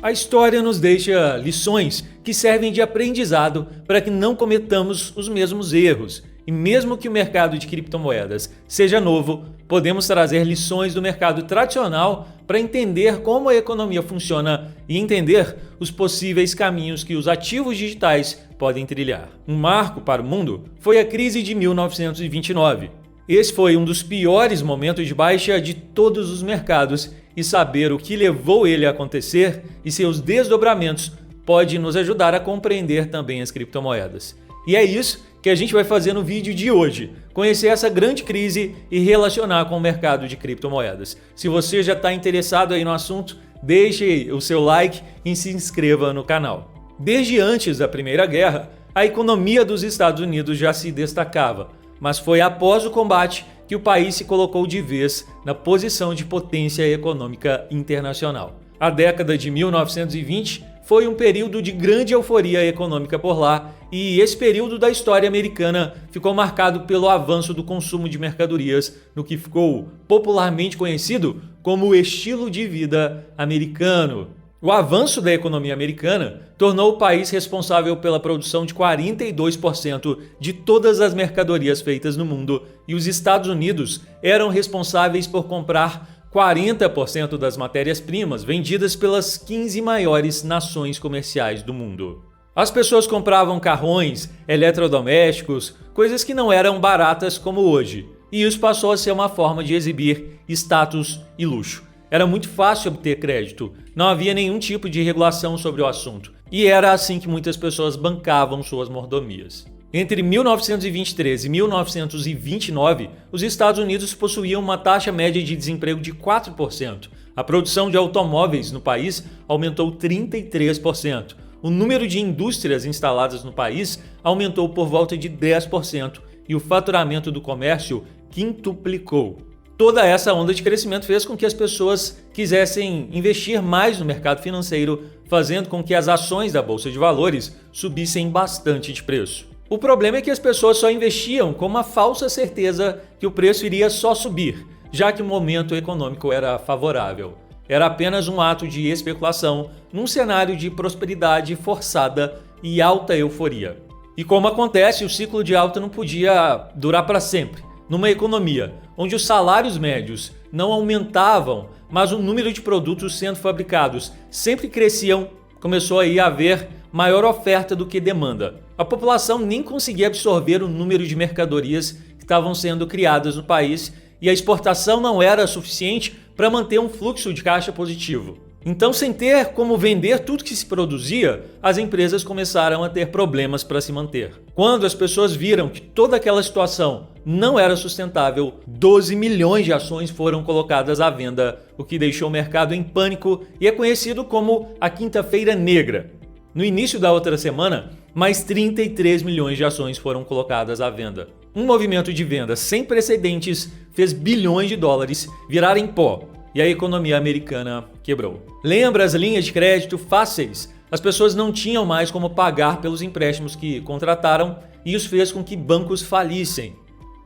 A história nos deixa lições que servem de aprendizado para que não cometamos os mesmos erros. E mesmo que o mercado de criptomoedas seja novo, podemos trazer lições do mercado tradicional para entender como a economia funciona e entender os possíveis caminhos que os ativos digitais podem trilhar. Um marco para o mundo foi a crise de 1929. Esse foi um dos piores momentos de baixa de todos os mercados e saber o que levou ele a acontecer e seus desdobramentos pode nos ajudar a compreender também as criptomoedas. E é isso que a gente vai fazer no vídeo de hoje, conhecer essa grande crise e relacionar com o mercado de criptomoedas. Se você já está interessado aí no assunto, deixe o seu like e se inscreva no canal. Desde antes da Primeira Guerra, a economia dos Estados Unidos já se destacava, mas foi após o combate que o país se colocou de vez na posição de potência econômica internacional. A década de 1920 foi um período de grande euforia econômica por lá, e esse período da história americana ficou marcado pelo avanço do consumo de mercadorias no que ficou popularmente conhecido como o estilo de vida americano. O avanço da economia americana tornou o país responsável pela produção de 42% de todas as mercadorias feitas no mundo, e os Estados Unidos eram responsáveis por comprar 40% das matérias-primas vendidas pelas 15 maiores nações comerciais do mundo. As pessoas compravam carrões, eletrodomésticos, coisas que não eram baratas como hoje, e isso passou a ser uma forma de exibir status e luxo. Era muito fácil obter crédito, não havia nenhum tipo de regulação sobre o assunto, e era assim que muitas pessoas bancavam suas mordomias. Entre 1923 e 1929, os Estados Unidos possuíam uma taxa média de desemprego de 4%. A produção de automóveis no país aumentou 33%. O número de indústrias instaladas no país aumentou por volta de 10% e o faturamento do comércio quintuplicou. Toda essa onda de crescimento fez com que as pessoas quisessem investir mais no mercado financeiro, fazendo com que as ações da Bolsa de Valores subissem bastante de preço. O problema é que as pessoas só investiam com uma falsa certeza que o preço iria só subir, já que o momento econômico era favorável. Era apenas um ato de especulação num cenário de prosperidade forçada e alta euforia. E como acontece, o ciclo de alta não podia durar para sempre. Numa economia onde os salários médios não aumentavam, mas o número de produtos sendo fabricados sempre cresciam, começou aí a haver maior oferta do que demanda. A população nem conseguia absorver o número de mercadorias que estavam sendo criadas no país e a exportação não era suficiente para manter um fluxo de caixa positivo. Então, sem ter como vender tudo que se produzia, as empresas começaram a ter problemas para se manter. Quando as pessoas viram que toda aquela situação não era sustentável, 12 milhões de ações foram colocadas à venda, o que deixou o mercado em pânico e é conhecido como a Quinta-feira Negra. No início da outra semana, mais 33 milhões de ações foram colocadas à venda. Um movimento de venda sem precedentes fez bilhões de dólares virarem pó e a economia americana quebrou. Lembra as linhas de crédito fáceis? As pessoas não tinham mais como pagar pelos empréstimos que contrataram e isso fez com que bancos falissem.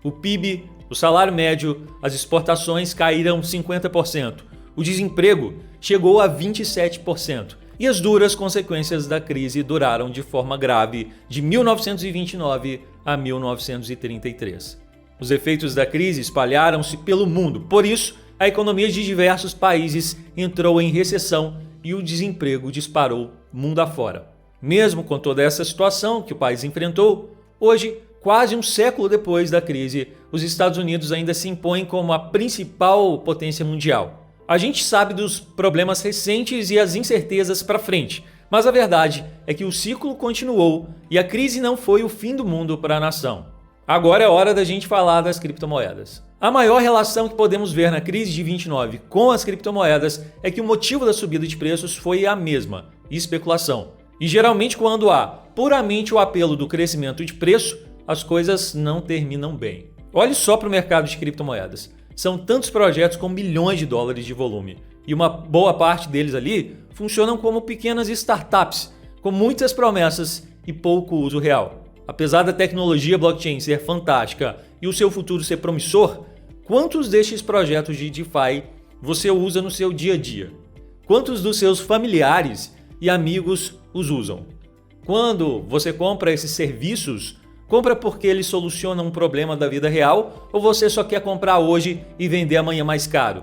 O PIB, o salário médio, as exportações caíram 50%. O desemprego chegou a 27%. E as duras consequências da crise duraram de forma grave de 1929 a 1933. Os efeitos da crise espalharam-se pelo mundo, por isso, a economia de diversos países entrou em recessão e o desemprego disparou mundo afora. Mesmo com toda essa situação que o país enfrentou, hoje, quase um século depois da crise, os Estados Unidos ainda se impõem como a principal potência mundial. A gente sabe dos problemas recentes e as incertezas para frente, mas a verdade é que o ciclo continuou e a crise não foi o fim do mundo para a nação. Agora é hora da gente falar das criptomoedas. A maior relação que podemos ver na crise de 29 com as criptomoedas é que o motivo da subida de preços foi a mesma, especulação. E geralmente quando há puramente o apelo do crescimento de preço, as coisas não terminam bem. Olhe só para o mercado de criptomoedas. São tantos projetos com milhões de dólares de volume e uma boa parte deles ali funcionam como pequenas startups, com muitas promessas e pouco uso real. Apesar da tecnologia blockchain ser fantástica e o seu futuro ser promissor, quantos destes projetos de DeFi você usa no seu dia a dia? quantos dos seus familiares e amigos os usam? Quando você compra esses serviços, compra porque eles solucionam um problema da vida real ou você só quer comprar hoje e vender amanhã mais caro?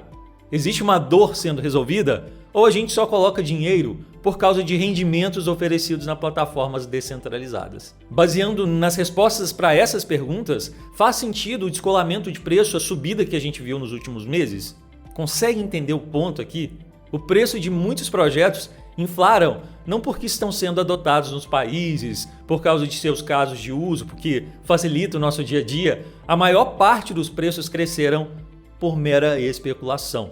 Existe uma dor sendo resolvida ou a gente só coloca dinheiro por causa de rendimentos oferecidos nas plataformas descentralizadas? Baseando nas respostas para essas perguntas, faz sentido o descolamento de preço, a subida que a gente viu nos últimos meses? Consegue entender o ponto aqui? O preço de muitos projetos inflaram não porque estão sendo adotados nos países, por causa de seus casos de uso, porque facilita o nosso dia a dia. A maior parte dos preços cresceram por mera especulação.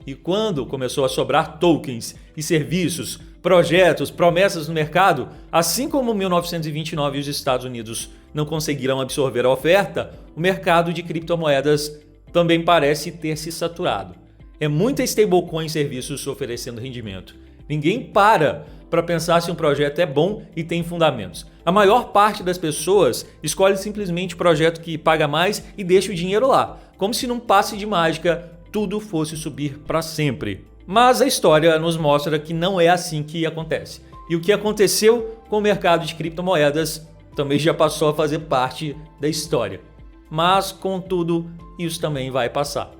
E quando começou a sobrar tokens e serviços, projetos, promessas no mercado, assim como 1929 e os Estados Unidos não conseguiram absorver a oferta, o mercado de criptomoedas também parece ter se saturado. É muita stablecoin e serviços oferecendo rendimento. Ninguém para pensar se um projeto é bom e tem fundamentos. A maior parte das pessoas escolhe simplesmente o projeto que paga mais e deixa o dinheiro lá, como se num passe de mágica tudo fosse subir para sempre. Mas a história nos mostra que não é assim que acontece. E o que aconteceu com o mercado de criptomoedas também já passou a fazer parte da história. Mas, contudo, isso também vai passar.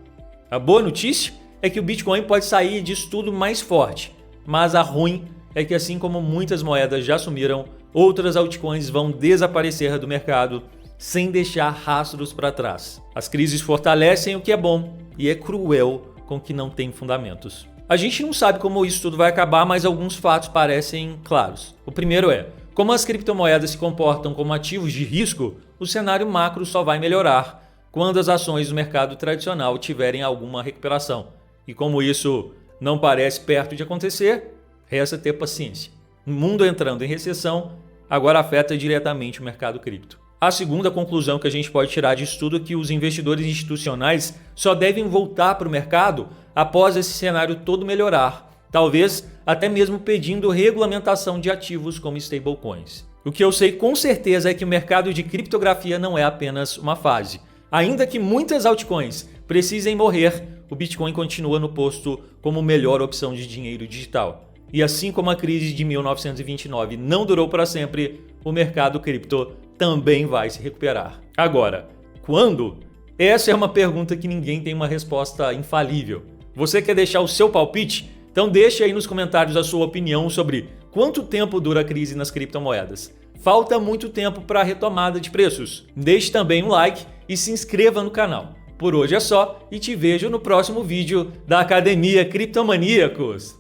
A boa notícia é que o Bitcoin pode sair disso tudo mais forte. Mas a ruim é que, assim como muitas moedas já sumiram, outras altcoins vão desaparecer do mercado sem deixar rastros para trás. As crises fortalecem o que é bom e é cruel com o que não tem fundamentos. A gente não sabe como isso tudo vai acabar, mas alguns fatos parecem claros. O primeiro é, como as criptomoedas se comportam como ativos de risco, o cenário macro só vai melhorar quando as ações do mercado tradicional tiverem alguma recuperação. E como isso não parece perto de acontecer, resta ter paciência. O mundo entrando em recessão agora afeta diretamente o mercado cripto. A segunda conclusão que a gente pode tirar disso tudo é que os investidores institucionais só devem voltar para o mercado após esse cenário todo melhorar, talvez até mesmo pedindo regulamentação de ativos como stablecoins. O que eu sei com certeza é que o mercado de criptografia não é apenas uma fase. Ainda que muitas altcoins precisem morrer, o Bitcoin continua no posto como melhor opção de dinheiro digital. E assim como a crise de 1929 não durou para sempre, o mercado cripto também vai se recuperar. Agora, quando? Essa é uma pergunta que ninguém tem uma resposta infalível. Você quer deixar o seu palpite? Então deixe aí nos comentários a sua opinião sobre quanto tempo dura a crise nas criptomoedas. Falta muito tempo para a retomada de preços? Deixe também um like e se inscreva no canal. Por hoje é só e te vejo no próximo vídeo da Academia Criptomaníacos.